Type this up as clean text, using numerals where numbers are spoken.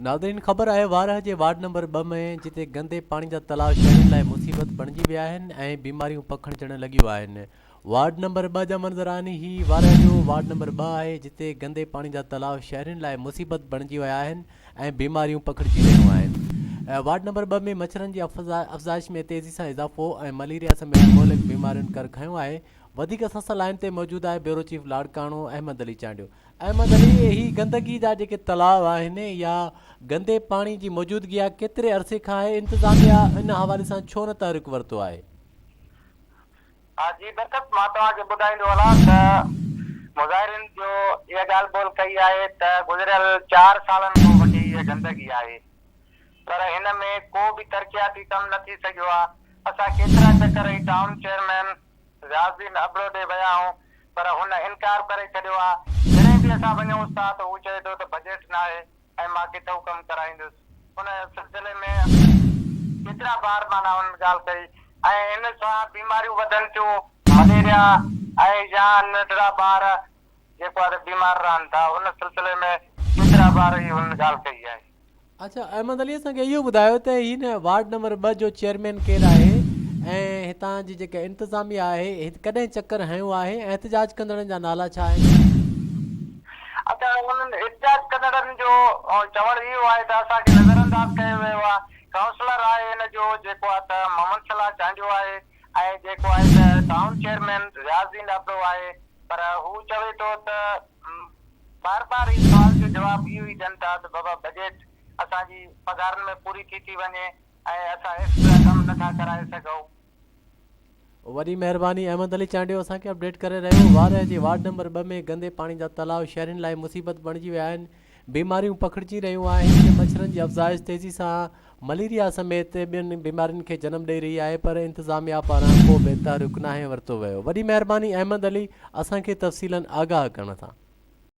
Nadreen ख़बर आहे वारह जे ward number 2 में जिते गंदे पाणी जा तलाउ शहरनि लाइ मुसीबत बणिजी विया आहिनि ऐं बीमारियूं पखणजण लॻियूं आहिनि। वार्ड नंबर 2 जा मंज़र आहिनि ही वारह जो वार्ड नंबर 2 आहे जिते गंदे पाणी जा तलाउ शहरनि लाइ मुसीबत बणिजी विया आहिनि ऐं बीमारियूं पखणजी रहियूं आहिनि। वार्ड नंबर 2 में मच्छरनि जी अफ़ज़ाइश में तेज़ी सां इज़ाफ़ो ऐं मलेरिया समेत मुहलिक बीमारियुनि कर खंयो आहे। वधीक सस लाइन ते मौजूदु आहे ब्यूरो चीफ लाड़काणो अहमद अली चांडियो। अहमद अली, ही गंदगी जा जेके तलाउ आहिनि या गंदे पाणी जी मौजूदगी आहे केतिरे अरसे खां आहे, इंतिज़ामिया इन हवाले सां छो न तहरीक वरितो आहे? हाँ जी बरकत, मां तव्हांखे ॿुधाईंदो हलां त मुज़ाहिरीन जो इहा ॻाल्हि ॿोल कई आहे त गुज़िरियल 4 सालनि खां वठी इहा गंदगी आहे, पर हिन में को बि तरक़ियाती कमु न थी सघियो आहे। असां केतिरा चकर ई टाउन चेयरमैन रियाज़ुद्दीन अबड़ो ॾे विया आहियूं, पर हुन इनकार करे छॾियो आहे। जॾहिं बि असां वञूं था त हू चए थो त बजट न आहे ऐं मां किथां कमु कराईंदुसि। हुन सिलसिले में केतिरा बार मां हुन ॻाल्हि कई ऐं इन सां बीमारियूं वधनि थियूं, मलेरिया ऐं या नंढड़ा ॿार जेको आहे बीमार रहनि था। उन सिलसिले में केतिरा बार ई हुन ॻाल्हि कई आहे। अच्छा अहमद अली, असांखे इहो ॿुधायो त हिन वार्ड नंबर 2 जो चेयरमैन केरु आहे ऐं हितां जी जेका इंतिज़ामिया आहे कॾहिं चकर हयो आहे ऐं एहतजाज कंदड़नि जा नाला छा आहिनि? अच्छा, उन्हनि एहतजाज कंदड़नि जो चवणु इहो आहे त असांखे नज़रअंदाज कयो वियो आहे। काउंसलर आहे हिन जो जेको आहे त मोहम्मद सलाह चांडियो आहे ऐं जेको आहे त टाउन चेयरमैन रियाज़ुद्दीन अबड़ो आहे, पर हू चवे थो त बार बार इस सवाल जो जवाब इहो ई ॾियनि था त बाबा बजट असांजी पघारनि में पूरी थी वञे ऐं असां एक्स्ट्रा कमु नथा कराए सघूं। वॾी महिरबानी अहमद अली चांडियो असांखे अपडेट करे रहियो। वारह जे वार्ड नंबर 2 में गंदे पाणी जा तलाउ शहरनि लाइ मुसीबत बणिजी विया आहिनि, बीमारियूं पखिड़िजी रहियूं आहिनि, मच्छरनि जी अफ़ज़ाइश तेज़ी सां मलेरिया समेत ॿियनि बीमारियुनि खे जनमु ॾेई रही आहे, पर इंतिज़ामिया पारां को बहितर रुख नाहे वरितो वियो। वॾी महिरबानी अहमद अली असांखे तफ़सीलनि आगाह करण सां।